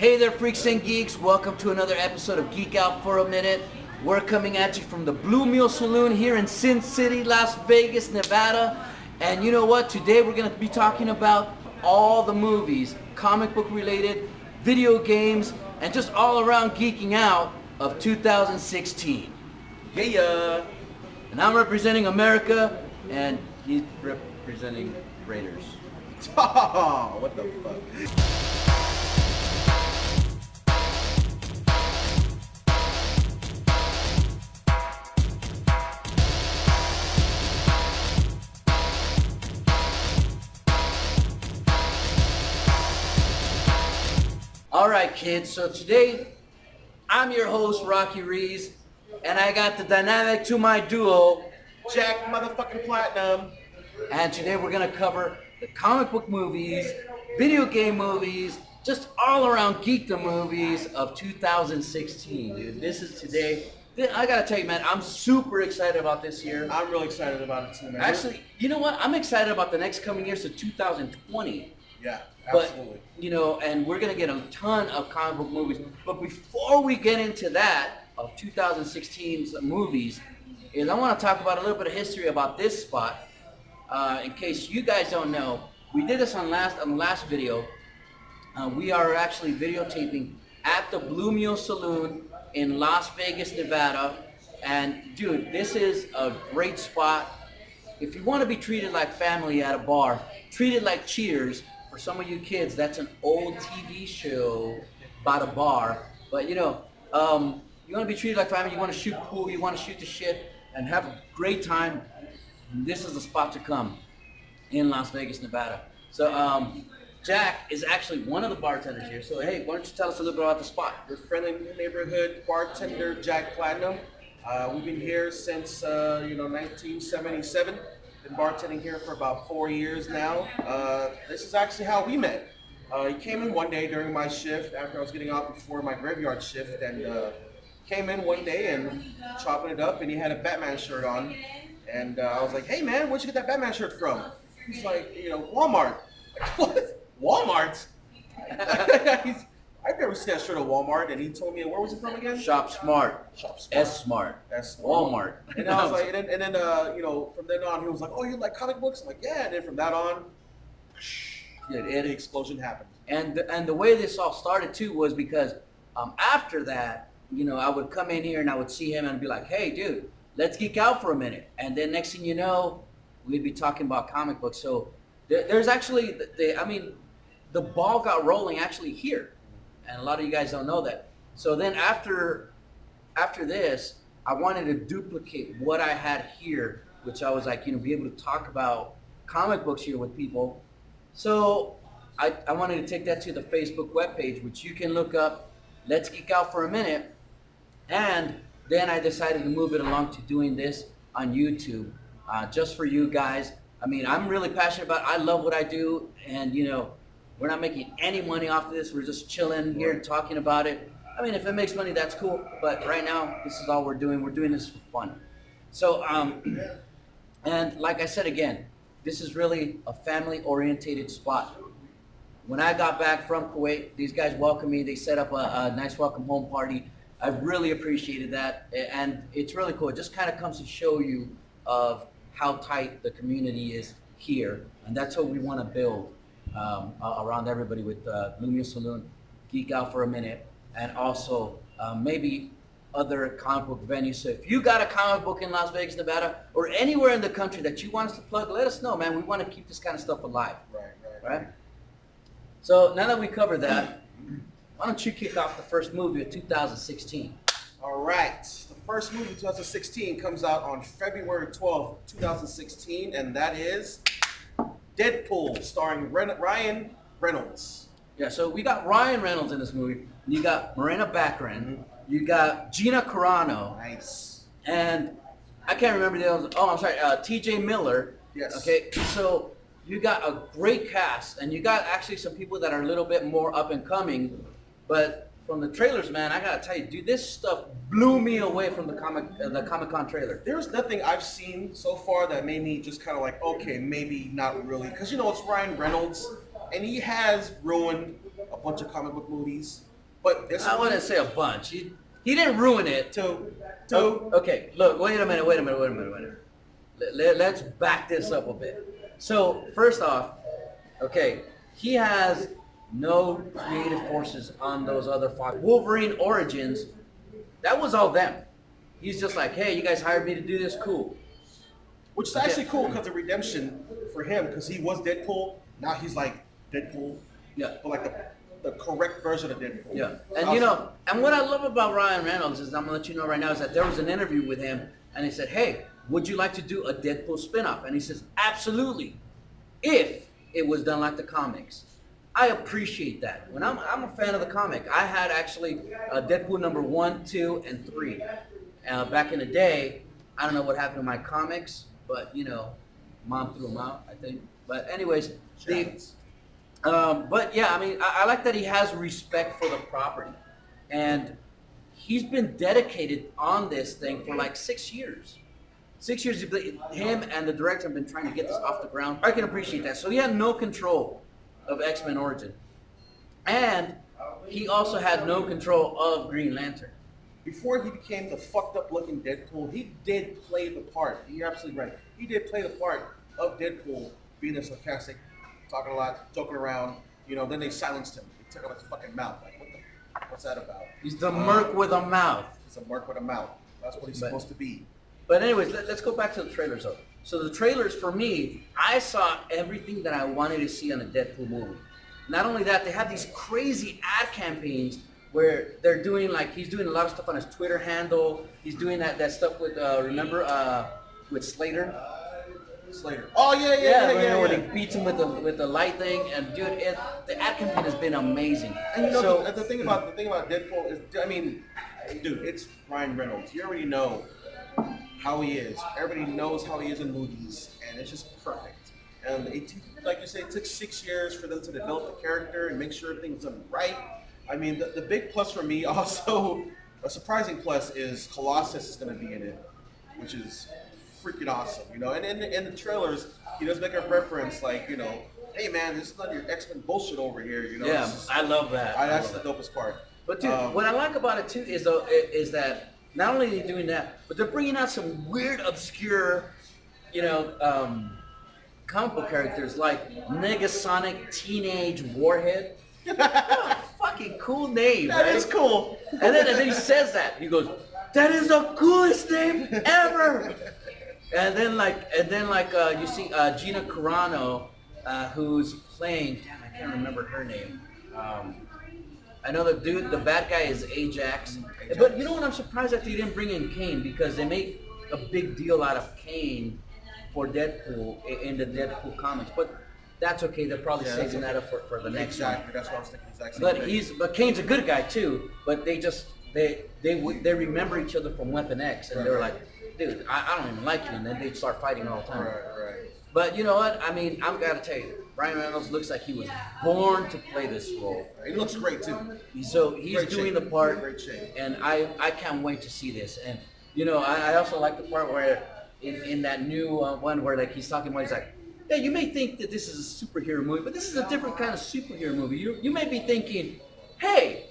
Hey there, freaks and geeks. Welcome to another episode of Geek Out for a Minute. We're coming at you from the Mule Saloon here in Sin City, Las Vegas, Nevada. And you know what? Today we're going to be talking about all the movies, comic book related, video games, and just all around geeking out of 2016. Yeah. And I'm representing America, and he's representing Raiders. Oh, what the fuck? Alright kids, so today I'm your host Rocky Ruiz, and I got the dynamic to my duo, Jack motherfucking Platinum. and today we're going to cover the comic book movies, video game movies, just all around geekdom movies of 2016, dude. This is today. I gotta tell you, man, I'm super excited about this year. I'm really excited about it too, man. Actually, you know what? I'm excited about the next coming years, so 2020. Yeah, But, absolutely. you know, and we're going to get a ton of comic book movies. But before we get into that, of 2016's movies, is I want to talk about a little bit of history about this spot. In case you guys don't know, we did this on the last video. We are actually videotaping at the Mule Saloon in Las Vegas, Nevada. And, dude, this is a great spot. If you want to be treated like family at a bar, treated like Cheers. For some of you kids, that's an old TV show about a bar. But you know, you want to be treated like family, you want to shoot pool, you want to shoot the shit, and have a great time. This is the spot to come in Las Vegas, Nevada. So Jack is actually one of the bartenders here. So hey, why don't you tell us a little bit about the spot? We're friendly neighborhood bartender Jack Platinum. We've been here since 1977. Been bartending here for about 4 years now. This is actually how we met. He came in one day during my shift after I was getting off before my graveyard shift, and came in one day and chopping it up, and he had a Batman shirt on. And I was like, hey man, where'd you get that Batman shirt from? He's like, Walmart. Like, what? Walmart? I've never seen that shirt at Walmart, and he told me, where was it from again? Shop Smart. Shop Smart. S-Smart. Walmart. And I was like, and then from then on, he was like, oh, you like comic books? I'm like, yeah. And then from that on, the explosion happened. And the way this all started too was because after that, I would come in here and I would see him and be like, hey, dude, let's geek out for a minute. And then next thing you know, we'd be talking about comic books. So there's actually, the ball got rolling actually here. And a lot of you guys don't know that. So then after this, I wanted to duplicate what I had here, which I was like, be able to talk about comic books here with people. So I wanted to take that to the Facebook webpage, which you can look up, Let's Geek Out for a Minute. And then I decided to move it along to doing this on YouTube, just for you guys. I'm really passionate about it. I love what I do, and we're not making any money off of this. We're just chilling here and talking about it. If it makes money, that's cool. But right now, this is all we're doing. We're doing this for fun. So, and like I said again, this is really a family-orientated spot. When I got back from Kuwait, these guys welcomed me. They set up a nice welcome home party. I really appreciated that. And it's really cool. It just kind of comes to show you of how tight the community is here. And that's what we want to build. Around everybody with Mule Saloon, Geek Out for a Minute, and also maybe other comic book venues. So if you got a comic book in Las Vegas, Nevada, or anywhere in the country that you want us to plug, let us know, man. We want to keep this kind of stuff alive. Right? So now that we covered that, why don't you kick off the first movie of 2016? All right. The first movie of 2016 comes out on February 12th, 2016, and that is Deadpool, starring Ryan Reynolds. Yeah, so we got Ryan Reynolds in this movie. You got Morena Baccarin. You got Gina Carano. Nice. And I can't remember the others. Oh, I'm sorry. T.J. Miller. Yes. Okay, so you got a great cast, and you got actually some people that are a little bit more up and coming. But from the trailers, man, I gotta tell you, dude, this stuff blew me away from the Comic-Con trailer. There's nothing I've seen so far that made me just kind of like, okay, maybe not really, because it's Ryan Reynolds, and he has ruined a bunch of comic book movies. But this I wouldn't say a bunch. He didn't ruin it. Okay, look, wait a minute. Let's back this up a bit. So, first off, okay, he has no creative forces on those other five. Wolverine Origins, that was all them. He's just like, hey, you guys hired me to do this, cool. Which is actually cool because the redemption for him, because he was Deadpool, now he's like Deadpool. Yeah. But like the correct version of Deadpool. Yeah. And you know, and what I love about Ryan Reynolds is, I'm gonna let you know right now, is that there was an interview with him and he said, hey, would you like to do a Deadpool spinoff? And he says, absolutely, if it was done like the comics. I appreciate that. When I'm a fan of the comic. I had actually Deadpool number 1, 2, and 3. Back in the day, I don't know what happened to my comics, but you know, Mom threw them out, I think. But anyways, but yeah, I mean, I like that he has respect for the property, and he's been dedicated on this thing for like 6 years. 6 years, him and the director have been trying to get this off the ground. I can appreciate that. So he had no control of X-Men Origin, and he also had no control of Green Lantern. Before he became the fucked up looking Deadpool, he did play the part. You're absolutely right. He did play the part of Deadpool, being a sarcastic, talking a lot, joking around. You know, then they silenced him. They took out his fucking mouth. Like, what's that about? He's the merc with a mouth. He's a merc with a mouth. That's what he's supposed to be. But anyways, let's go back to the trailers though. So the trailers, for me, I saw everything that I wanted to see on a Deadpool movie. Not only that, they have these crazy ad campaigns where they're doing, like, he's doing a lot of stuff on his Twitter handle. He's doing that stuff with, remember, with Slater? Oh yeah. Where he beats him with the light thing, and dude, the ad campaign has been amazing. And you know, the thing about Deadpool is, I mean, dude, it's Ryan Reynolds. You already know how he is. Everybody knows how he is in movies, and it's just perfect. And like you say, it took 6 years for them to develop the character and make sure everything's done right. I mean, the big plus for me, also a surprising plus, is Colossus is going to be in it, which is freaking awesome. You know, and in the trailers, he does make a reference like, you know, hey man, this is not your X-Men bullshit over here. You know, yeah, I love that. That's the dopest part. But dude, what I like about it too is that not only are they doing that, but they're bringing out some weird, obscure, you know, comic book characters like Negasonic Teenage Warhead. What a fucking cool name, That right? is cool. And then he says that. He goes, "That is the coolest name ever." And then you see Gina Carano, who's playing. Damn, I can't remember her name. I know the bad guy is Ajax. But you know what? I'm surprised that they didn't bring in Kane, because they make a big deal out of Kane for Deadpool in the Deadpool comics. But that's okay. They're probably saving that up for the next one. Exactly. That's what I was thinking. Exactly. But Kane's a good guy too. But they remember each other from Weapon X, and they're like, dude, I don't even like you, and then they start fighting all the time. Right. But you know what? I mean, I've got to tell you, Ryan Reynolds looks like he was born to play this role. He looks great too. So he's Great doing shape. the part, Great shape. and I can't wait to see this. And you know, I also like the part where in that new one where like he's talking about, he's like, yeah, you may think that this is a superhero movie, but this is a different kind of superhero movie. You may be thinking, hey,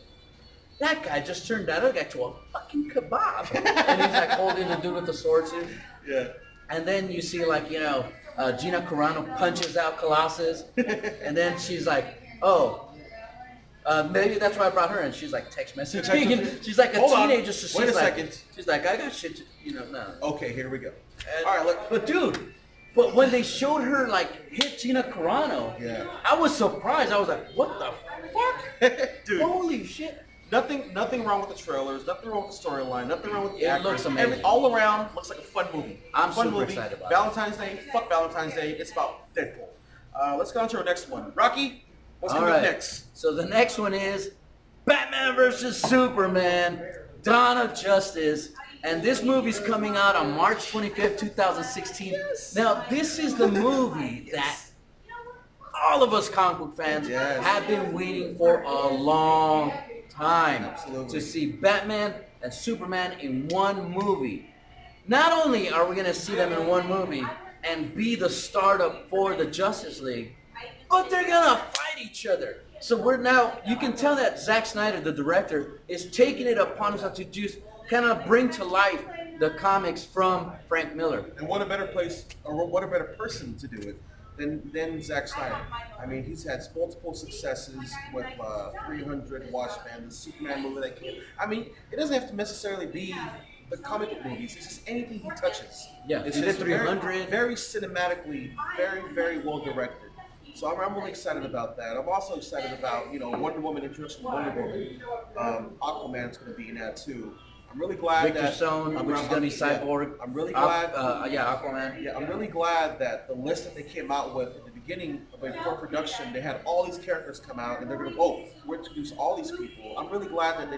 that guy just turned that other guy to a fucking kebab. And he's like holding the dude with the sword too. Yeah. And then you see, like, you know, Gina Carano punches out Colossus, and then she's like, oh, maybe that's why I brought her, and she's like text messaging, and she's like a teenager, so Wait a second. She's like, I got shit to, you know, no. Okay, here we go. And, All right, look. but dude, but when they showed her like hit Gina Carano, Yeah. I was surprised. I was like, what the fuck? Dude. Holy shit. Nothing wrong with the trailers, nothing wrong with the storyline, nothing wrong with the It actors. looks amazing. All around looks like a fun movie. I'm fun super movie. excited about Valentine's Day, fuck Valentine's Day. It's about Deadpool. Let's go on to our next one. Rocky, what's coming up next? So the next one is Batman versus Superman, Dawn of Justice. And this movie's coming out on March 25th, 2016. Now, this is the movie that all of us comic book fans have been waiting for a long time to see Batman and Superman in one movie. Not only are we going to see them in one movie and be the startup for the Justice League, but they're going to fight each other. So we're now, you can tell that Zack Snyder, the director, is taking it upon himself to just kind of bring to life the comics from Frank Miller. And what a better place, or what a better person to do it than Zack Snyder. I mean, he's had multiple successes with 300, Watchmen, the Superman movie that came. I mean, it doesn't have to necessarily be the comic book movies. It's just anything he touches. Yeah, it's he did just 300. very cinematically, very, very well directed. So I'm really excited about that. I'm also excited about, Wonder Woman, introduction to Wonder Woman. Aquaman's going to be in that too. I'm really glad Victor that Stone, which is going to be Cyborg. I'm really glad. Aquaman. Yeah, I'm really glad that the list that they came out with at the beginning before production, they had all these characters come out, and they're going to we're introduce all these people. I'm really glad that they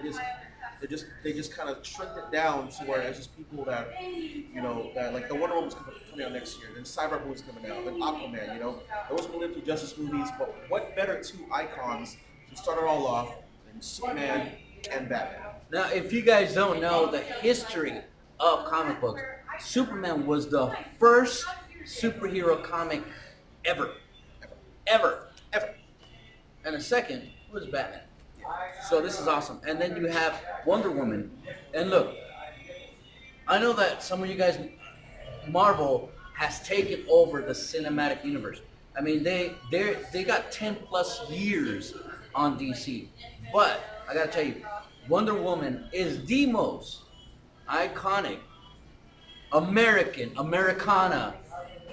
just kind of trimmed it down to where it's just people that that like the Wonder Woman's coming out next year, then Cyborg was coming out, then Aquaman. Those were the Justice movies, but what better two icons to start it all off than Superman and Batman? Now, if you guys don't know the history of comic books, Superman was the first superhero comic ever. And the second was Batman. So this is awesome. And then you have Wonder Woman. And look, I know that some of you guys, Marvel has taken over the cinematic universe. I mean, they got 10 plus years on DC. But I gotta tell you, Wonder Woman is the most iconic Americana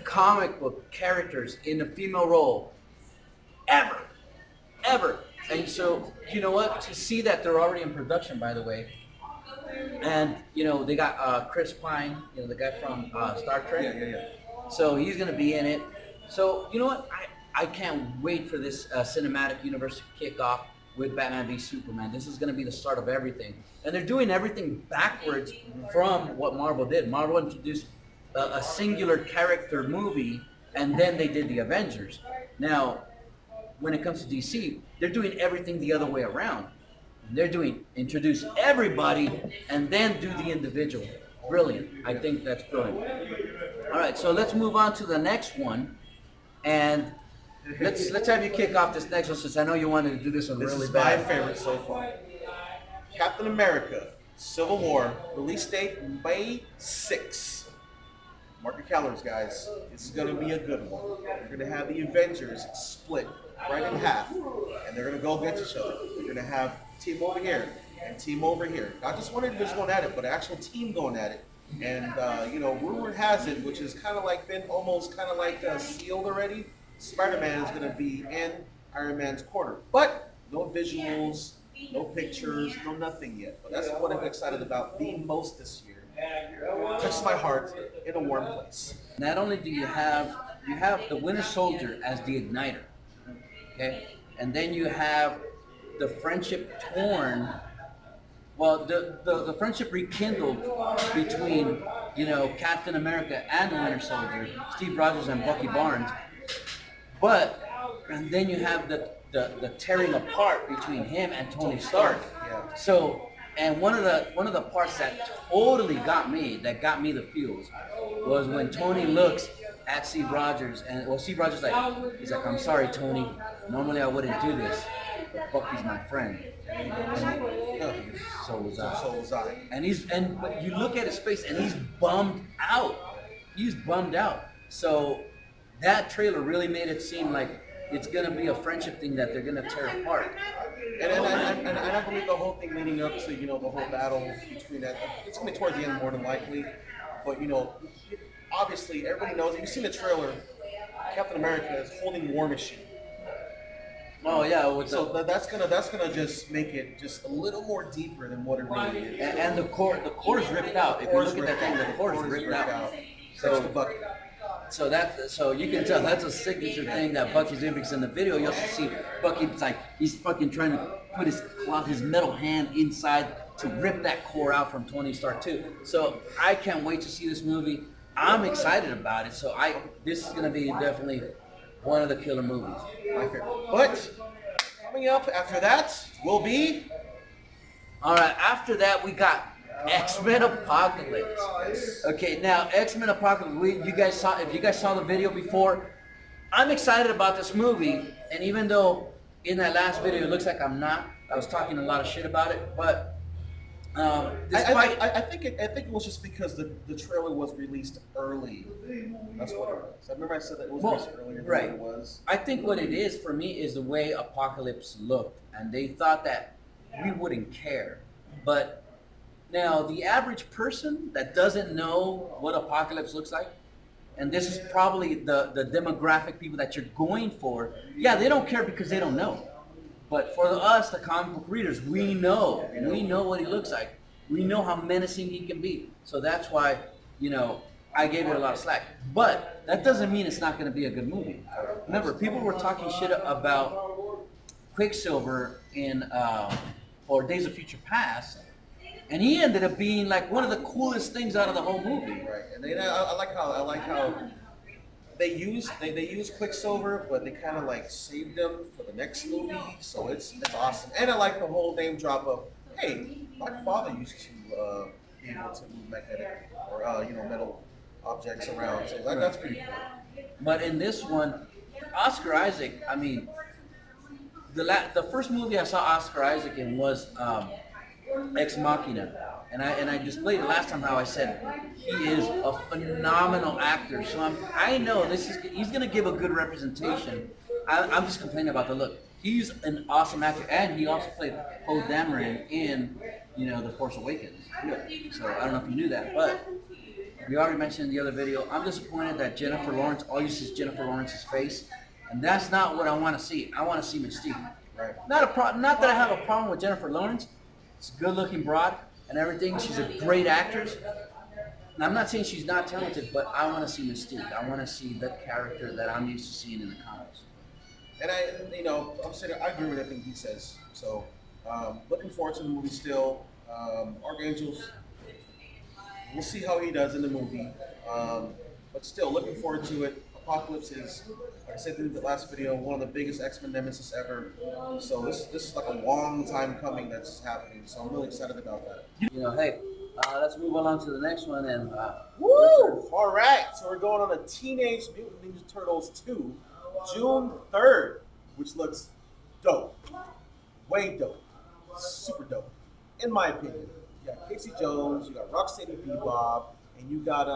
comic book characters in a female role ever. And so, you know what? To see that they're already in production, by the way, and they got Chris Pine, the guy from Star Trek. Yeah. So he's gonna be in it. So you know what? I can't wait for this cinematic universe to kick off with Batman v Superman. This is going to be the start of everything. And they're doing everything backwards from what Marvel did. Marvel introduced a singular character movie, and then they did the Avengers. Now, when it comes to DC, they're doing everything the other way around. They're doing introduce everybody and then do the individual. Brilliant. I think that's brilliant. All right, so let's move on to the next one. And let's have you kick off this next one, since I know you wanted to do this one really bad. This is my favorite so far. Captain America, Civil War, release date May 6th. Mark your calendars, guys. This is going to be a good one. We're going to have the Avengers split right in half, and they're going to go against each other. They're going to have team over here and team over here. Not just one individual going at it, but an actual team going at it. And, rumor has it, which is kind of like been almost kind of like sealed already, Spider-Man is going to be in Iron Man's corner. But no visuals, no pictures, no nothing yet. But that's what I'm excited about the most this year. Touches my heart in a warm place. Not only do you have the Winter Soldier as the igniter, okay, and then you have the friendship torn. Well, the friendship rekindled between Captain America and the Winter Soldier, Steve Rogers and Bucky Barnes. And then you have the tearing apart between him and Tony Stark. Yeah. So, and one of the parts that totally got me the feels, was when Tony looks at Steve Rogers, and Steve Rogers he's like, "I'm sorry, Tony. Normally I wouldn't do this, but Bucky's my friend." So was I. But you look at his face, and he's bummed out. So that trailer really made it seem like it's going to be a friendship thing that they're going to tear apart. And I believe the whole thing leading up to, the whole battle between that, it's going to be towards the end more than likely. But, obviously everybody knows, you've seen the trailer, Captain America is holding War Machine. Oh yeah, so that's gonna just make it just a little more deeper than what it really is. And the core is ripped out. If you look at that thing, the core is ripped out. So you can tell that's a signature thing that Bucky's doing, because in the video you also see Bucky, he's fucking trying to put his metal hand inside to rip that core out from Tony Stark too. So I can't wait to see this movie. I'm excited about it. So this is gonna be definitely one of the killer movies. My favorite. But coming up after that will be. All right. After that, we got X-Men Apocalypse. Okay, now X-Men Apocalypse. If you guys saw the video before, I'm excited about this movie. And even though in that last video, it looks like I'm not. I was talking a lot of shit about it, but despite I think it was just because the trailer was released early. That's what it was. I remember I said that it was released earlier than right. what it was. I think what it is for me is the way Apocalypse looked, and they thought that we wouldn't care. But now the average person that doesn't know what Apocalypse looks like, and this is probably the demographic people that you're going for, yeah, they don't care because they don't know. But for us, the comic book readers, we know what he looks like. We know how menacing he can be. So that's why, I gave it a lot of slack. But that doesn't mean it's not going to be a good movie. Remember, people were talking shit about Quicksilver in for Days of Future Past, and he ended up being like one of the coolest things out of the whole movie. Right, and I like how they use Quicksilver, but they kind of like saved him for the next movie, so it's awesome. And I like the whole name drop of, hey, my father used to be able to move magnetic or metal objects around, so that's pretty cool. But in this one, Oscar Isaac, I mean, the first movie I saw Oscar Isaac in was Ex Machina. And I displayed it last time how I said he is a phenomenal actor. So I know he's going to give a good representation. I'm just complaining about the look. He's an awesome actor, and he also played Poe Dameron in The Force Awakens. So I don't know if you knew that, but we already mentioned in the other video. I'm disappointed that Jennifer Lawrence, all you see is Jennifer Lawrence's face, and that's not what I want to see. I want to see Mystique. Right. Not that I have a problem with Jennifer Lawrence. It's a good-looking broad and everything. She's a great actress. And I'm not saying she's not talented, but I want to see Mystique. I want to see the character that I'm used to seeing in the comics. And I'm saying I agree with everything he says. So, looking forward to the movie still. Archangel's, we'll see how he does in the movie. But still, looking forward to it. Apocalypse is, like I said in the last video, one of the biggest X-Men nemesis ever. So this is like a long time coming that's happening. So I'm really excited about that. Hey, let's move along to the next one. And woo! All right, so we're going on a Teenage Mutant Ninja Turtles 2, June 3rd, which looks dope. Way dope. Super dope. In my opinion. You got Casey Jones, you got Rocksteady Bebop, and you got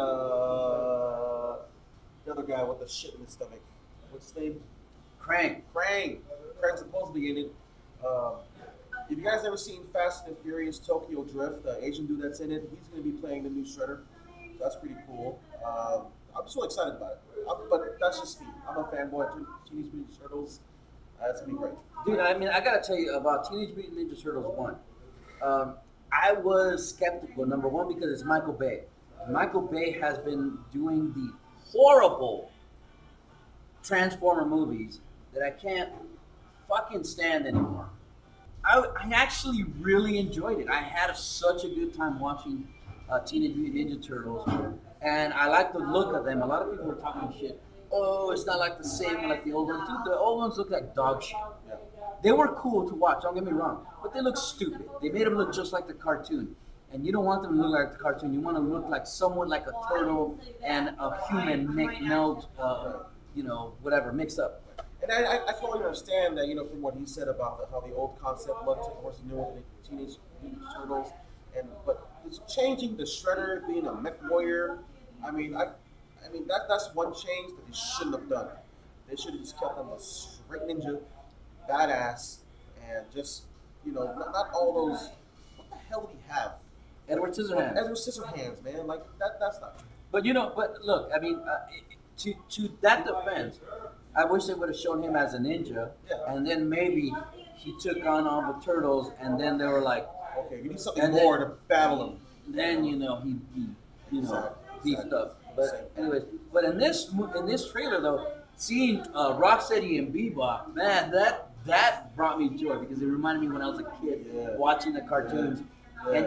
the other guy with the shit in his stomach. What's his name? Krang. Krang's supposed to be in it. If you guys ever seen Fast and Furious Tokyo Drift, the Asian dude that's in it, he's going to be playing the new Shredder. So that's pretty cool. I'm just really excited about it. But that's just me. I'm a fanboy of Teenage Mutant Ninja Turtles. That's going to be great. Dude, I mean, I got to tell you about Teenage Mutant Ninja Turtles 1. I was skeptical, number one, because it's Michael Bay. Michael Bay has been doing the horrible Transformer movies that I can't fucking stand anymore. I actually really enjoyed it. I had such a good time watching Teenage Mutant Ninja Turtles, and I like the look of them. A lot of people were talking shit. Oh, it's not like the same like the old ones. Dude, the old ones look like dog shit. Yeah. They were cool to watch, don't get me wrong, but they look stupid. They made them look just like the cartoon. And you don't want them to look like the cartoon. You want them to look like someone like a turtle and a human mixed up. And I totally understand that, from what he said about how the old concept looked, of course, the new one, the Teenage Mutant Ninja Turtles, but it's changing the Shredder being a mech warrior. I mean that's one change that they shouldn't have done. They should have just kept him a straight ninja, badass, and just not all those. What the hell did he have? Edward Scissorhands. Edward Scissorhands, man. Like that's not true. But look, I mean, to that defense, I wish they would have shown him as a ninja, and then maybe he took on all the turtles, and then they were like, okay, we need something more to battle him. Then he beefed up. But anyways, but in this trailer though, seeing Rocksteady and Bebop, man, that brought me joy because it reminded me when I was a kid watching the cartoons, and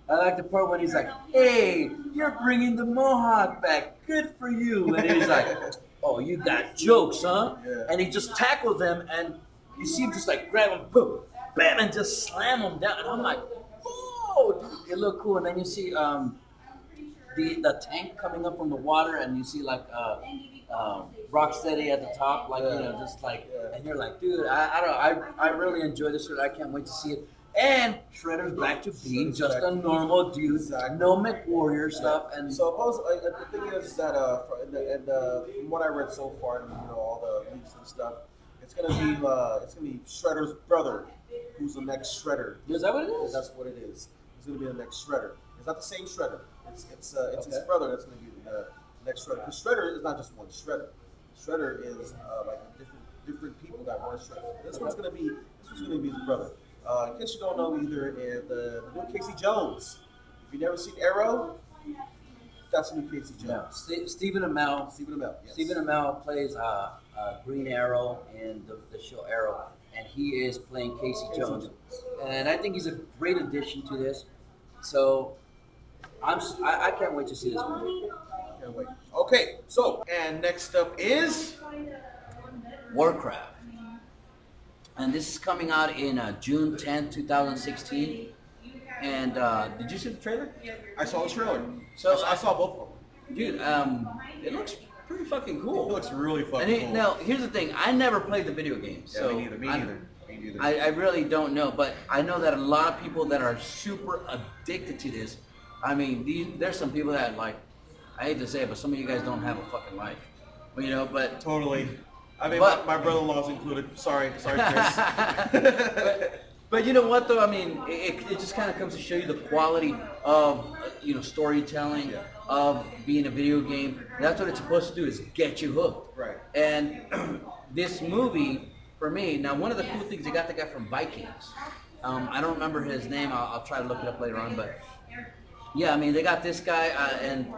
I like the part when he's like, "Hey, you're bringing the Mohawk back. Good for you." And he's like, "Oh, you got jokes, huh?" Yeah. And he just tackles them, and you see him just like grab him, boom, bam, and just slam him down. And I'm like, "Oh, dude, it looked cool." And then you see the tank coming up from the water, and you see like Rocksteady at the top, like just like, and you're like, dude, I really enjoy this. I can't wait to see it. And Shredder's back to being just a normal dude, no McWarrior stuff. And so the thing is that from what I read so far, and all the leaks and stuff, it's gonna be Shredder's brother, who's the next Shredder. Is that what it is? That's what it is. It's gonna be the next Shredder. It's not the same Shredder. It's his brother that's gonna be the next Shredder. Because Shredder is not just one Shredder. Shredder is like different people that were Shredder. This one's gonna be his brother. In case you don't know either, the new Casey Jones. If you've never seen Arrow, that's the new Casey Jones. Yeah. Stephen Amell. Yes. Stephen Amell plays Green Arrow in the show Arrow, and he is playing Casey Jones. And I think he's a great addition to this. So I can't wait to see this movie. Can't wait. Okay, so and next up is Warcraft. And this is coming out in June 10th, 2016. And did you see the trailer? I saw the trailer. So I saw both of them. Dude, it looks pretty fucking cool. It looks really fucking cool. Now, here's the thing. I never played the video game. Yeah, So me neither. I really don't know. But I know that a lot of people that are super addicted to this, I mean, there's some people that, like, I hate to say it, but some of you guys don't have a fucking life. But Totally. I mean, but, my brother-in-law's included. Sorry, Chris. but you know what, though? I mean, it just kind of comes to show you the quality of, storytelling, of being a video game. That's what it's supposed to do, is get you hooked. Right. And this movie, for me, now one of the cool things, they got the guy from Vikings. I don't remember his name. I'll try to look it up later on, but yeah, I mean, they got this guy, and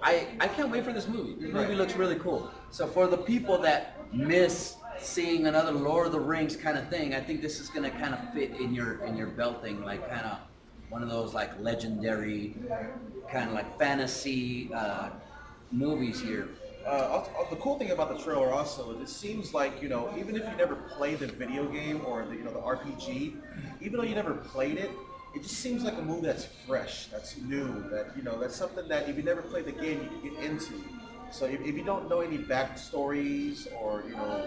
I can't wait for this movie. This movie looks really cool. So for the people that miss seeing another Lord of the Rings kind of thing, I think this is gonna kind of fit in your belt thing, like kind of one of those like legendary, kind of like fantasy movies here. The cool thing about the trailer also is it seems like, even if you never played the video game or the RPG, even though you never played it, it just seems like a movie that's fresh, that's new, that's something that if you never played the game, you can get into. So if you don't know any backstories or,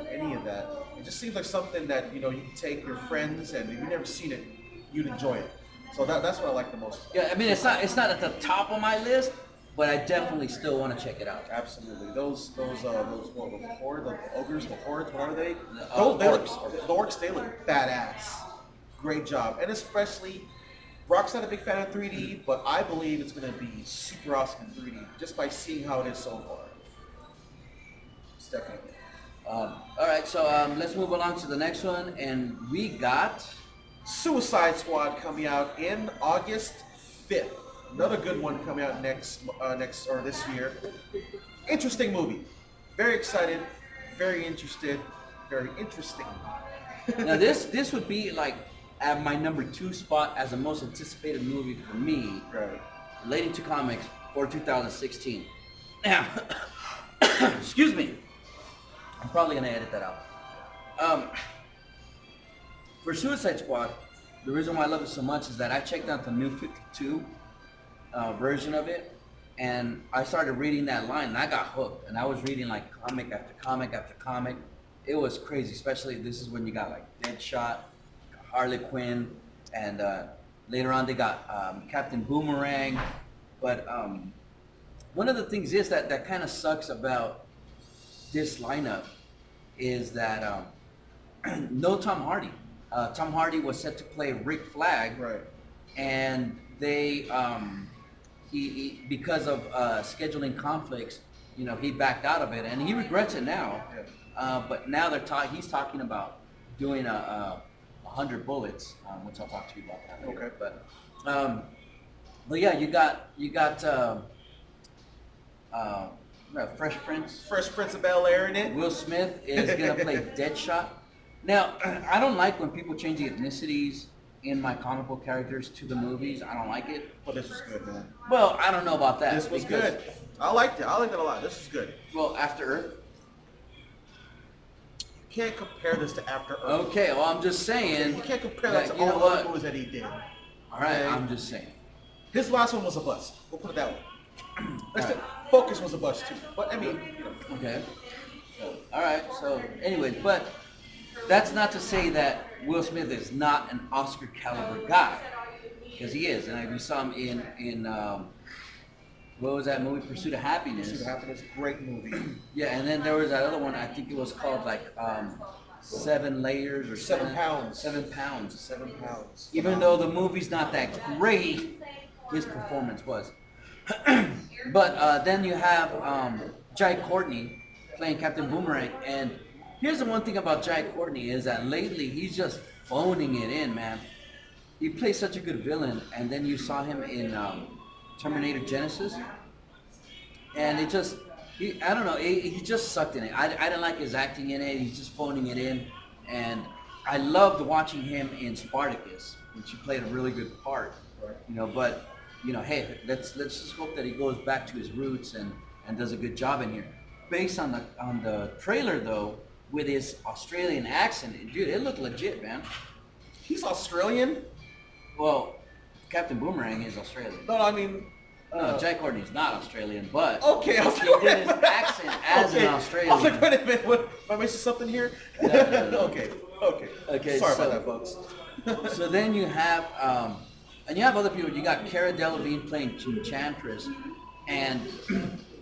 any of that, it just seems like something that, you can take your friends, and if you've never seen it, you'd enjoy it. So that's what I like the most. Yeah, I mean, it's not at the top of my list, but I definitely still want to check it out. Absolutely. Those the ogres, the hordes, what are they? The orcs, they look badass. Great job. And especially, Brock's not a big fan of 3D, but I believe it's going to be super awesome in 3D just by seeing how it is so far. It's definitely. All right, so let's move along to the next one, and we got Suicide Squad coming out in August 5th. Another good one coming out next or this year. Interesting movie. Very excited. Very interested. Very interesting. Now this would be like at my number 2 spot as the most anticipated movie for me, Right. relating to comics for 2016. Now, excuse me. I'm probably gonna edit that out. For Suicide Squad, the reason why I love it so much is that I checked out the New 52 version of it, and I started reading that line, and I got hooked. And I was reading like comic after comic after comic. It was crazy, especially this is when you got like Deadshot, Harley Quinn, and later on they got Captain Boomerang. But one of the things is that kind of sucks about this lineup is that no Tom Hardy. Tom Hardy was set to play Rick Flag, Right. and they he because of scheduling conflicts, he backed out of it, and he regrets it now. Yeah. But now he's talking about doing 100 bullets, which I'll talk to you about that later. Okay. But yeah, you got Fresh Prince. Fresh Prince of Bel-Air in it. Will Smith is gonna play Deadshot. Now, I don't like when people change the ethnicities in my comic book characters to the movies. I don't like it. Well, this was good, man. Well, I don't know about that. This was because, good. I liked it. I liked it a lot. This is good. Well, After Earth. You can't compare this to After Earth. Okay, well, I'm just saying. You can't compare that to you know all the what? other movies that he did. All right, Okay? I'm just saying. His last one was a bust. We'll put it that way. Focus was a bust too, but I mean, Okay. So, all right. So, anyways, but that's not to say that Will Smith is not an Oscar caliber guy, because he is. And we saw him in what was that movie, Pursuit of Happiness? Pursuit of Happiness, great movie. Yeah, and then there was that other one. I think it was called like Seven Layers or 7 pounds. 7 Pounds. 7 pounds. Even though the movie's not that great, his performance was. But then you have Jai Courtney playing Captain Boomerang, and here's the one thing about Jai Courtney is that lately he's just phoning it in, man. He plays such a good villain, and then you saw him in Terminator Genesis, and it just, I don't know, he just sucked in it. I didn't like his acting in it. He's just phoning it in, and I loved watching him in Spartacus, which he played a really good part, you know. But you know, hey, let's just hope that he goes back to his roots and does a good job in here. Based on the trailer though, with his Australian accent, dude, it looked legit, man. He's Australian? Well, Captain Boomerang is Australian. No, I mean... no, Jai Courtney's not Australian, but okay, I was he did his accent as an Australian. I was like, wait a minute, what, am I missing something here? No. Okay. Sorry about that, folks. So then you have, and you have other people. You got Cara Delevingne playing Enchantress, and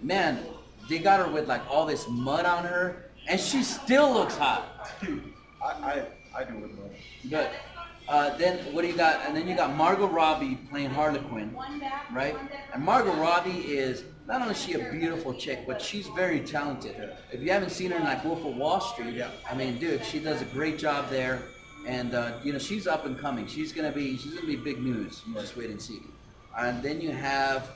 man, they got her with like all this mud on her, and she still looks hot. Dude, I do with mud. But then what do you got? And then you got Margot Robbie playing Harley Quinn, right? And Margot Robbie is not only is she a beautiful chick, but she's very talented. Yeah. If you haven't seen her in like Wolf of Wall Street, Yeah. I mean, dude, she does a great job there, and you know, she's up and coming. She's gonna be big news. You just wait and see. And then you have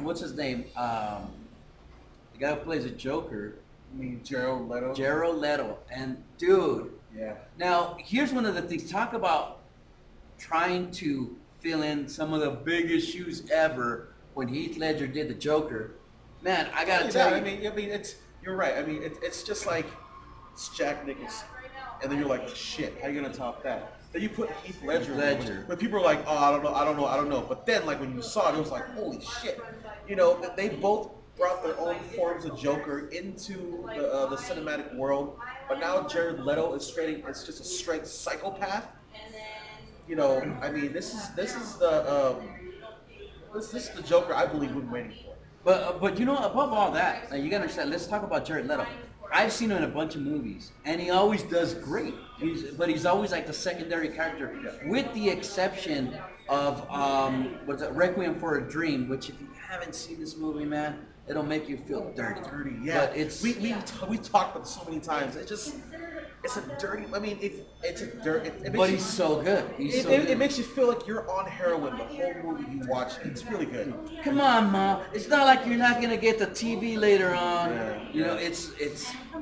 what's his name? The guy who plays a Joker. I mean, Jared Leto. Jared Leto, and dude. Yeah. Now, here's one of the things. Talk about trying to fill in some of the biggest shoes ever when Heath Ledger did the Joker. Man, I gotta tell you. I mean, you're right. I mean, it's just like it's Jack Nicholson, and then you're like, shit, how you gonna top that? Then you put Heath Ledger. But people are like, oh, I don't know. But then, like when you saw it, it was like, holy shit. You know, they both brought their own forms of Joker into the cinematic world, but now Jared Leto is just a straight psychopath. You know, I mean, this is the Joker I believe we've been waiting for. But you know, above all that, you gotta understand. Let's talk about Jared Leto. I've seen him in a bunch of movies, and he always does great. But he's always like the secondary character, with the exception of what's that, Requiem for a Dream, which if you haven't seen this movie, man, it'll make you feel dirty. Dirty, yeah. But it's we talked about it so many times. It's a dirty. I mean, it's a dirt. It makes but you, he's so good. It makes you feel like you're on heroin the whole movie you watch. It's really good. Come on, Mom. It's not like you're not gonna get the TV later on. Yeah. You know, it's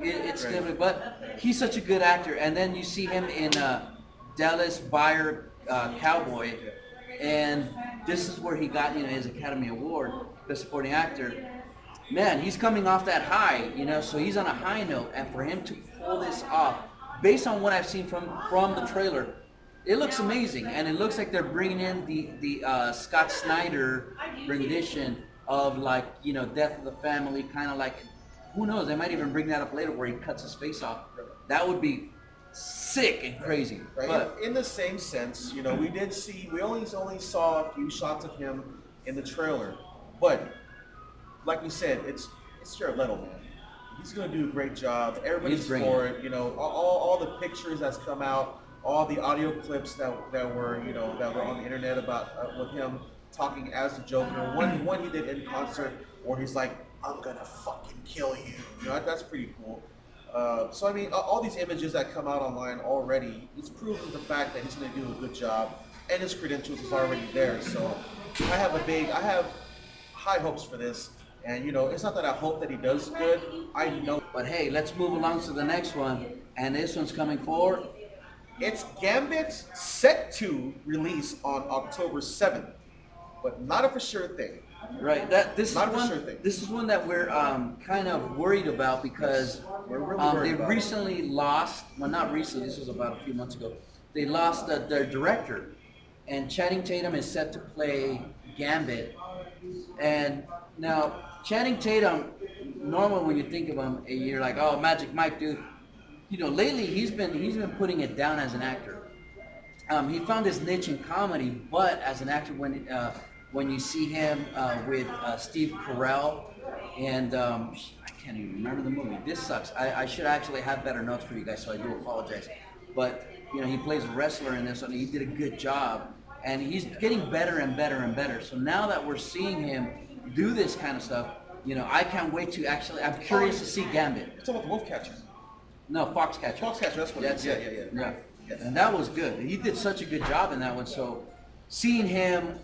different. But he's such a good actor. And then you see him in Dallas Buyer Cowboy, and this is where he got his Academy Award, Best Supporting Actor. Man, he's coming off that high, so he's on a high note, and for him to pull this off, based on what I've seen from the trailer, it looks amazing, and it looks like they're bringing in the Scott Snyder rendition of Death of the Family, kind of like, who knows, they might even bring that up later where he cuts his face off. That would be sick and crazy. Right. But in the same sense, we only saw a few shots of him in the trailer, but like we said, it's Jared Leto, man. He's gonna do a great job. Everybody's for it. All the pictures that's come out, all the audio clips that were on the internet about with him talking as the Joker. One he did in concert where he's like, "I'm gonna fucking kill you." That's pretty cool. So I mean, all these images that come out online already, it's proving the fact that he's gonna do a good job, and his credentials is already there. So I have high hopes for this. And it's not that I hope that he does good. I know. But hey, let's move along to the next one. And this one's coming forward. It's Gambit set to release on October 7th, but not a for sure thing. Right. This is one that we're kind of worried about because they recently lost. Well, not recently. This was about a few months ago. They lost their director, and Channing Tatum is set to play Gambit. And now Channing Tatum, normally when you think of him, you're like, oh, Magic Mike, dude. You know, lately he's been putting it down as an actor. He found his niche in comedy, but as an actor, when you see him with Steve Carell, and I can't even remember the movie. This sucks. I should actually have better notes for you guys, so I do apologize. But you know, he plays a wrestler in this, and he did a good job, and he's getting better and better and better. So now that we're seeing him do this kind of stuff, you know, I can't wait to actually. I'm curious to see Gambit. It's about the wolf catcher. No, Foxcatcher. Foxcatcher, that's what it is. Yeah. And that was good. He did such a good job in that one. So seeing him,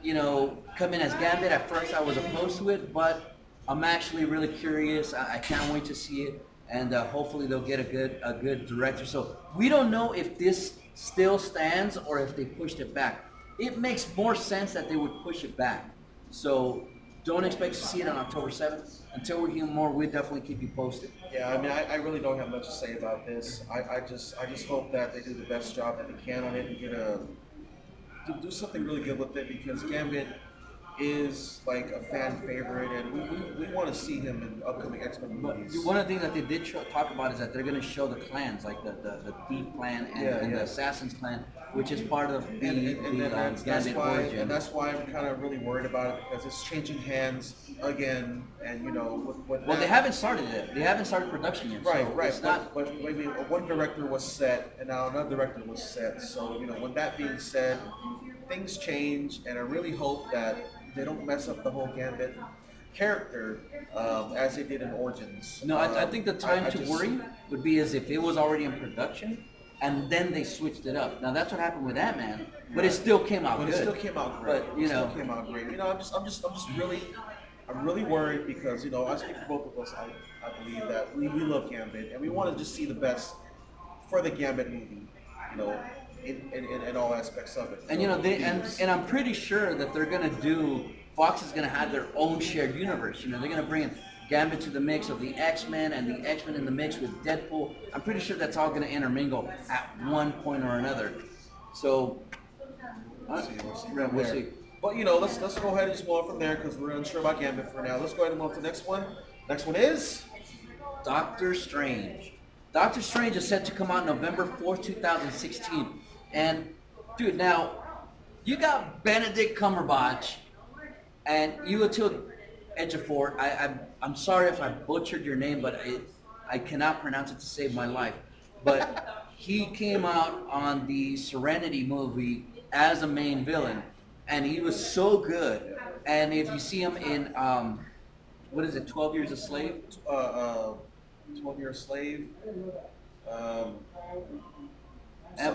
you know, come in as Gambit, at first I was opposed to it, but I'm actually really curious. I can't wait to see it, and hopefully they'll get a good director. So we don't know if this still stands or if they pushed it back. It makes more sense that they would push it back. So don't expect to see it on October 7th. Until we hear more, we'll definitely keep you posted. Yeah, I mean, I really don't have much to say about this. I just hope that they do the best job that they can on it and do something really good with it, because Gambit is like a fan favorite, and we want to see him in upcoming X-Men movies. One of the things that they did talk about is that they're going to show the clans, like the Thief clan and the Assassin's clan, which is part of the Gambit origin. And that's why I'm kind of really worried about it, because it's changing hands again, and you know, well, they haven't started it. They haven't started production yet. Right, so right. It's not. But I mean, one director was set, and now another director was set. So you know, with that being said, things change, and I really hope that they don't mess up the whole Gambit character as they did in Origins. No, I think the time to worry would be as if it was already in production, and then they switched it up. Now that's what happened with Ant-Man, but it still came out good. It still came out great. But you know, it still came out great. You know, I'm really worried, because you know, I speak for both of us. I believe that we love Gambit, and we want to just see the best for the Gambit movie. You know, in all aspects of it. And you know, and I'm pretty sure that they're gonna do. Fox is gonna have their own shared universe. You know, they're gonna bring Gambit to the mix of the X-Men, and the X-Men in the mix with Deadpool. I'm pretty sure that's all gonna intermingle at one point or another. So we'll see. But you know, let's go ahead and just move on from there, because we're unsure about Gambit for now. Let's go ahead and move on to the next one. Next one is Doctor Strange. Doctor Strange is set to come out November 4th, 2016. And, dude, now, you got Benedict Cumberbatch and Chiwetel Ejiofor. I'm sorry if I butchered your name, but I cannot pronounce it to save my life. But he came out on the Serenity movie as a main villain, and he was so good. And if you see him in, what is it, 12 Years a Slave? 12 Years a Slave.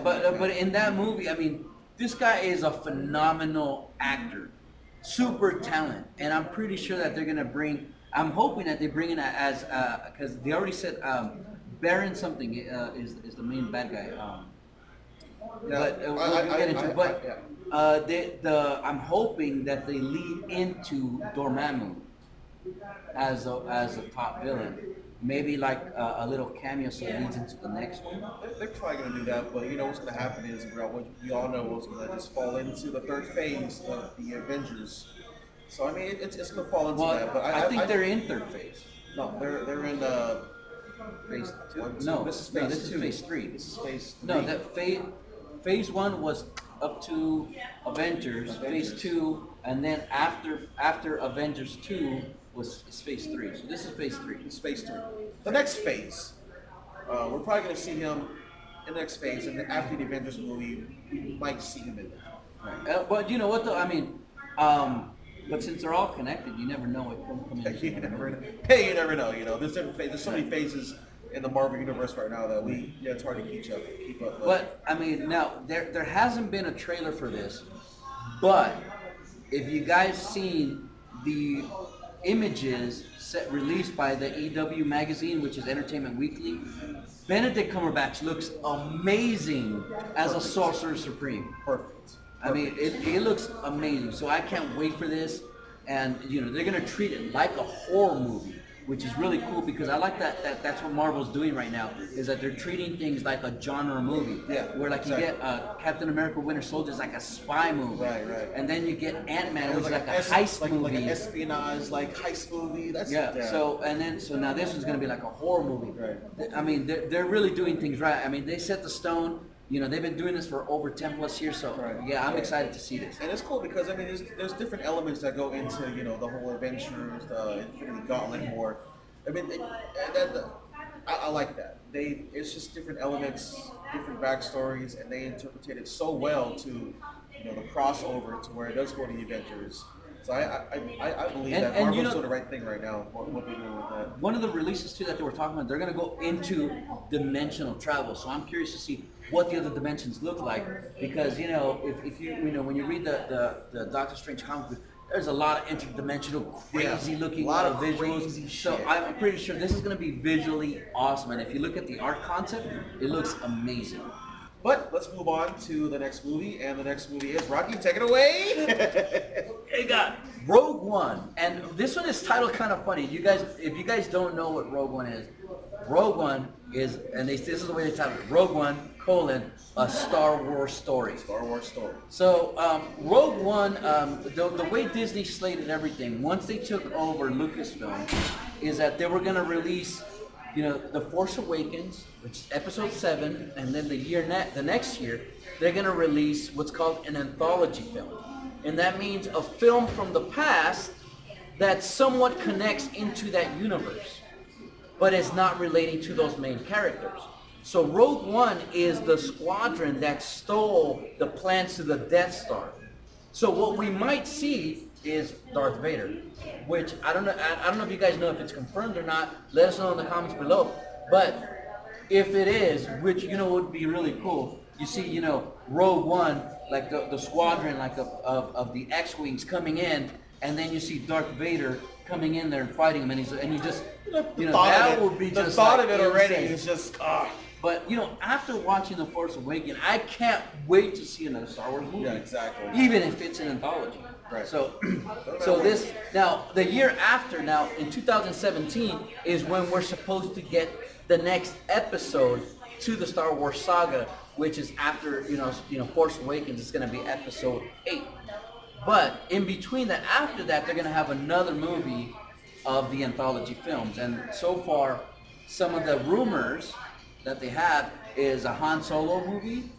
But in that movie, I mean, this guy is a phenomenal actor, super talent, and I'm pretty sure that they're gonna bring. I'm hoping that they bring in as because they already said Baron something is the main bad guy. But we'll get into it. But I'm hoping that they lead into Dormammu as a top villain. Maybe like a little cameo so it leads into the next one. They're probably going to do that, but you know what's going to happen is, we all know what's going to just fall into the third phase of the Avengers. So I mean, it's going to fall into that. But I think they're in third phase. No, they're in phase 2. No, this is phase 2. This is phase 3. This is phase 3. No, that phase 1 was up to Avengers. Phase 2, and then after Avengers 2 is phase 3. So this is phase 3. This is phase 3. The next phase, we're probably going to see him in the next phase, and then after the Avengers movie, we might see him in there. Right. But you know what though? I mean, but since they're all connected, you never know what comes in. You never know. You know, there's different phases. There's so many phases in the Marvel universe right now that it's hard to keep up. But I mean, now there hasn't been a trailer for this, but if you guys seen the images released by the EW magazine, which is Entertainment Weekly, Benedict Cumberbatch looks amazing as a Sorcerer Supreme. Perfect. I mean, it looks amazing. So I can't wait for this. And, you know, they're going to treat it like a horror movie. which is really cool because I like that's what Marvel's doing right now, is that they're treating things like a genre movie. Yeah, where like exactly. you get Captain America Winter Soldier is like a spy movie. Right. And then you get Ant-Man, which is like a es- heist like movie. an espionage, like heist movie. That's So now this one's gonna be like a horror movie. Right. I mean, they're really doing things right. I mean, they set the stone. You know, they've been doing this for over 10 plus years. So yeah, I'm excited to see this. And it's cool because I mean, there's different elements that go into the whole Avengers, the Infinity Gauntlet War. I mean, I like that. It's just different elements, different backstories, and they interpreted it so well to the crossover to where it does go to the Avengers. So I believe that Marvel's doing the right thing right now. What they're doing with that. One of the releases too that they were talking about, they're gonna go into dimensional travel. So I'm curious to see what the other dimensions look like, because if you when you read the Doctor Strange comic book, there's a lot of interdimensional, crazy looking a lot of visuals. crazy So shit. I'm pretty sure this is gonna be visually awesome. And if you look at the art concept, it looks amazing. But let's move on to the next movie, and the next movie is Rocky. Take it away. They got Rogue One, and this one is titled kind of funny. If you guys don't know what Rogue One is, and this is the way they title it: Rogue One: a Star Wars story. Star Wars story. So Rogue One, the way Disney slated everything once they took over Lucasfilm, is that they were going to release, The Force Awakens, which is Episode 7, and then the next year they're going to release what's called an anthology film, and that means a film from the past that somewhat connects into that universe, but it's not relating to those main characters. So Rogue One is the squadron that stole the plans to the Death Star. So what we might see is Darth Vader, which I don't know if you guys know if it's confirmed or not. Let us know in the comments below. But if it is, which would be really cool. You see, Rogue One, like the squadron, like of the X-wings coming in, and then you see Darth Vader coming in there and fighting him, and you just that would be the just thought like of it already insane. is just But after watching The Force Awakens, I can't wait to see another Star Wars movie. Yeah, exactly. Even if it's an anthology. Right. So this now the year after, now in 2017 is when we're supposed to get the next episode to the Star Wars saga, which is after Force Awakens. It's going to be Episode 8. But in between that, after that, they're going to have another movie of the anthology films. And so far, some of the rumors that they have is a Han Solo movie,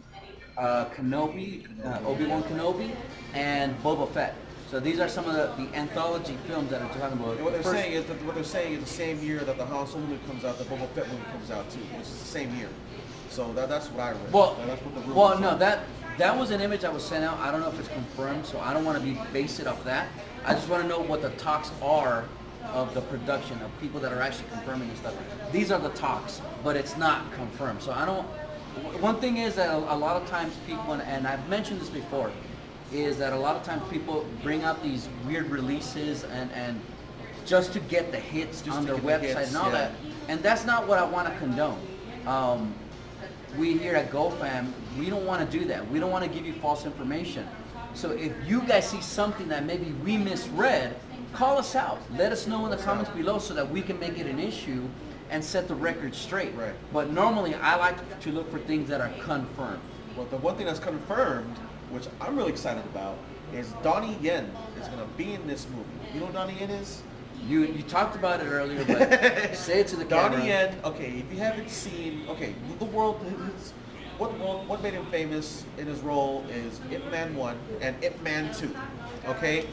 Kenobi, Obi-Wan Kenobi, and Boba Fett. So these are some of the anthology films that are talking about. And what they're saying is the same year that the Han Solo movie comes out, the Boba Fett movie comes out too, which is the same year. So that's what I read. That's what the rumors no, are. that was an image that was sent out. I don't know if it's confirmed, so I don't want to be based it off that. I just want to know what the talks are of the production, of people that are actually confirming and stuff. These are the talks, but it's not confirmed. So I don't. One thing is that a lot of times people, and I've mentioned this before, is that a lot of times people bring out these weird releases and just to get the hits on their website and all that, and that's not what I want to condone. We here at GoFam, we don't want to do that. We don't want to give you false information. So if you guys see something that maybe we misread, call us out. Let us know in the comments below so that we can make it an issue and set the record straight. Right. But normally I like to look for things that are confirmed. Well, the one thing that's confirmed, which I'm really excited about, is Donnie Yen is going to be in this movie. You know who Donnie Yen is? You talked about it earlier, but say it to the camera. Donnie Yen, okay, if you haven't seen, the world, what made him famous in his role is Ip Man 1 and Ip Man 2, okay?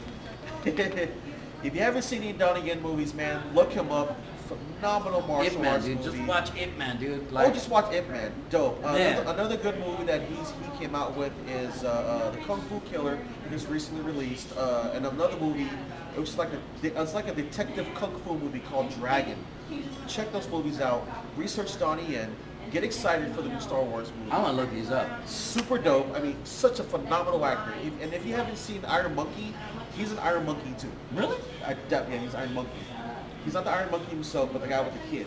If you haven't seen any Donnie Yen movies, man, look him up. Phenomenal martial arts dude. movie. Just watch Ip Man, dude. Just watch Ip Man. Dope. Another good movie that he came out with is The Kung Fu Killer. It just recently released. And another movie, it's like a detective kung fu movie called Dragon. Check those movies out. Research Donnie Yen. Get excited for the new Star Wars movie. I want to look these up. Super dope. I mean, such a phenomenal actor. And if you haven't seen Iron Monkey, he's an Iron Monkey too. Really? Yeah, he's Iron Monkey. He's not the Iron Monkey himself, but the guy with the kid.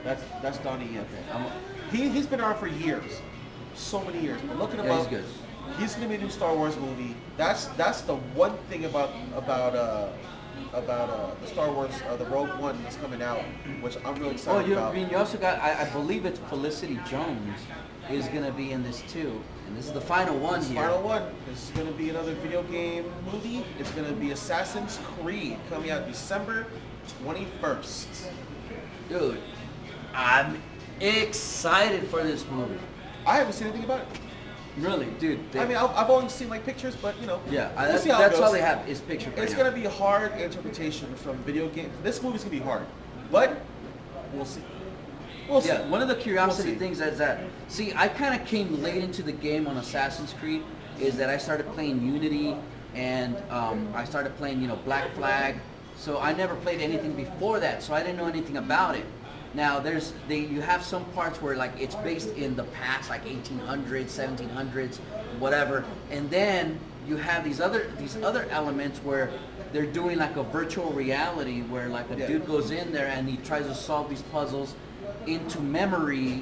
That's Donnie Yen. He's been around for years, so many years. But look at him up. He's good. He's gonna be a new Star Wars movie. That's the one thing about the Star Wars, the Rogue One that's coming out, which I'm really Oh, excited you, about. I mean, you also got, I believe it's Felicity Jones is going to be in this too. And this is the final one This here. final one. This is going to be another video game movie. It's going to be Assassin's Creed, coming out December 21st. Dude, I'm excited for this movie. I haven't seen anything about it. Really, dude. I mean, I've only seen like pictures, but you know. Yeah, we'll see how it that's goes. all they have is pictures right It's now. going to be a hard interpretation from video game. This movie's going to be hard, but we'll see. We'll see. Yeah, one of the curiosity We'll see. things is that, see, I kind of came late into the game on Assassin's Creed, is that I started playing Unity, and I started playing, you know, Black Flag, so I never played anything before that, so I didn't know anything about it. Now, you have some parts where, like, it's based in the past, like 1800s, 1700s, whatever, and then you have these other elements where they're doing like a virtual reality where like a dude goes in there and he tries to solve these puzzles into memories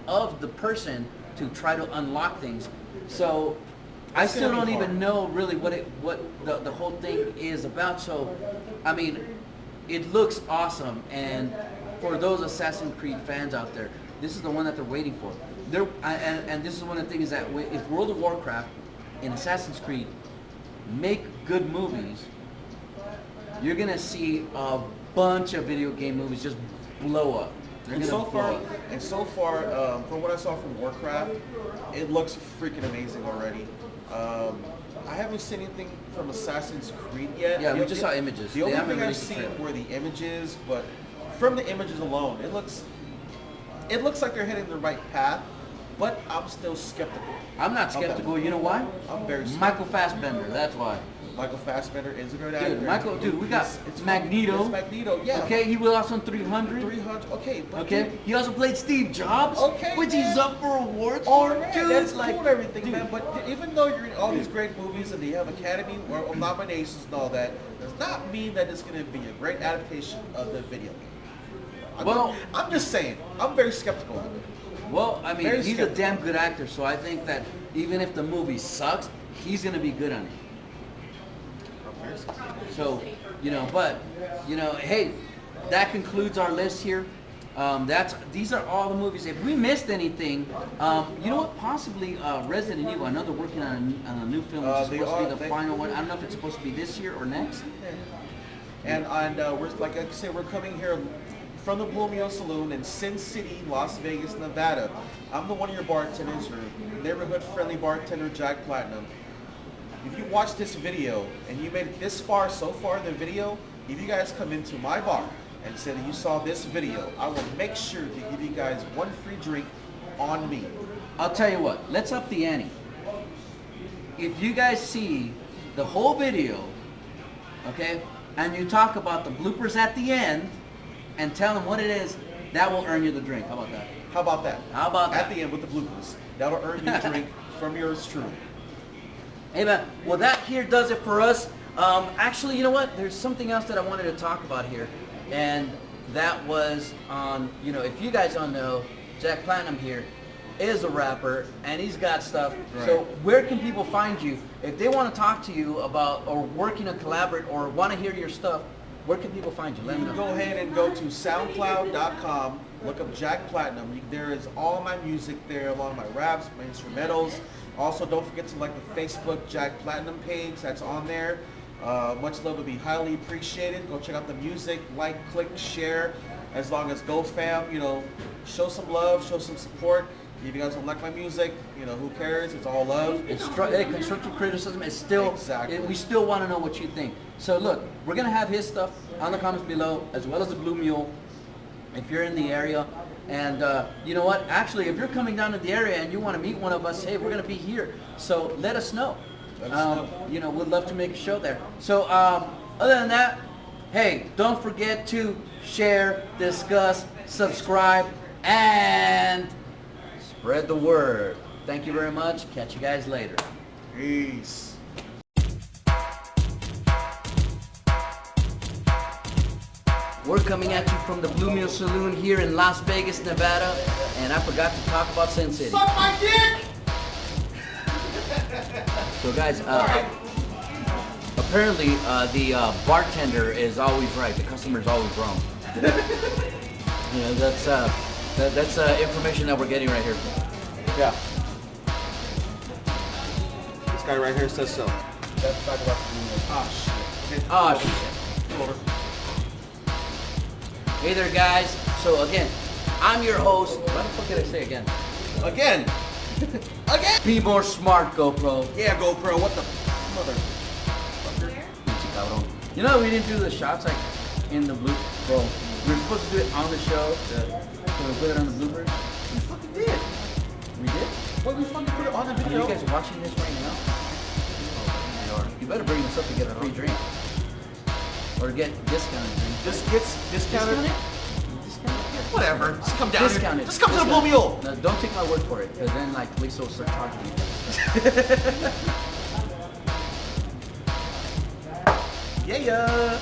of the person to try to unlock things. So I still don't even know really what the whole thing is about. So I mean, it looks awesome, and for those Assassin's Creed fans out there, this is the one that they're waiting for. And this is one of the things that if World of Warcraft and Assassin's Creed make good movies, you're gonna see a bunch of video game movies just blow up. And so far, from what I saw from Warcraft, it looks freaking amazing already. I haven't seen anything from Assassin's Creed yet. Yeah, we just saw images. The only thing I've seen were the images, but from the images alone, it looks like they're heading the right path. But I'm still skeptical. I'm not skeptical. You know why? I'm very skeptical. Michael Fassbender. That's why. Michael Fassbender is a good actor. Dude, we got Magneto. It's Magneto, yeah. Okay, he was also in 300. 300, okay. But okay, dude, he also played Steve Jobs. Okay, which man. he's up for awards Oh, for. man, Dude, that's like, cool and everything, dude. man. But even though you're in all these great movies and you have Academy or nominations and all that, does not mean that it's going to be a great adaptation of the video game. I'm just saying. I'm very skeptical of it. Well, I mean, Very he's skeptical. a damn good actor, so I think that even if the movie sucks, he's gonna be good on it. So, hey, that concludes our list here. These are all the movies. If we missed anything, you know what? Possibly Resident Evil. I know they're working on a new film, which is supposed to be the final one. I don't know if it's supposed to be this year or next. And we're like I said, we're coming here from the Blvd Saloon in Sin City, Las Vegas, Nevada. I'm the one of your bartenders, your neighborhood-friendly bartender, Jack Platinum. If you watch this video and you made it this far so far in the video, if you guys come into my bar and say that you saw this video, I will make sure to give you guys one free drink on me. I'll tell you what, let's up the ante. If you guys see the whole video, okay, and you talk about the bloopers at the end and tell them what it is, that will earn you the drink. How about that? How about that? How about that? At the end with the bloopers. That'll earn you a drink from yours truly. Hey man, well that here does it for us. Actually, you know what? There's something else that I wanted to talk about here, and that was on, if you guys don't know, Jack Platinum here is a rapper, and he's got stuff. Right. So where can people find you? If they want to talk to you about, or working to collaborate, or want to hear your stuff, where can people find you? Let me know. Go ahead and go to soundcloud.com, look up Jack Platinum. There is all my music there, along my raps, my instrumentals. Also, don't forget to like the Facebook Jack Platinum page. That's on there. Much love would be highly appreciated. Go check out the music, like, click, share. As long as Go Fam, show some love, show some support. If you guys don't like my music, who cares? It's all love. Constructive criticism is still, Exactly. we still want to know what you think. So look, we're going to have his stuff on the comments below, as well as the Blue Mule, if you're in the area. And you know what? Actually, if you're coming down to the area and you want to meet one of us, hey, we're going to be here. So let us know. Let us know. We'd love to make a show there. So other than that, hey, don't forget to share, discuss, subscribe, and spread the word. Thank you very much. Catch you guys later. Peace. We're coming at you from the Blue Mule Saloon here in Las Vegas, Nevada, and I forgot to talk about Sin City. Suck my dick! So guys, apparently the bartender is always right. The customer is always wrong. You know, that's information that we're getting right here. Yeah. This guy right here says so. Let's talk about the Minuet. Ah, shit. Okay. Oh, shit. Come over. Hey there, guys. So again, I'm your host. What the fuck did I say again? Again. Again. Be more smart, GoPro. Yeah, GoPro. What the mother? You know we didn't do the shots like in the blue. Bro, we were supposed to do it on the show. So we put it on the bloopers. We fucking did. We did. What, we fucking put it on the Are video? you guys watching this right now? Oh, you better bring this up to get a free drink. Or get discounted drink. This gets discounted. Whatever. Just come down Discounted. here. Just come to the Blue Mule. No, don't take my word for it, because then like Lisa will start talking to you. Yeah.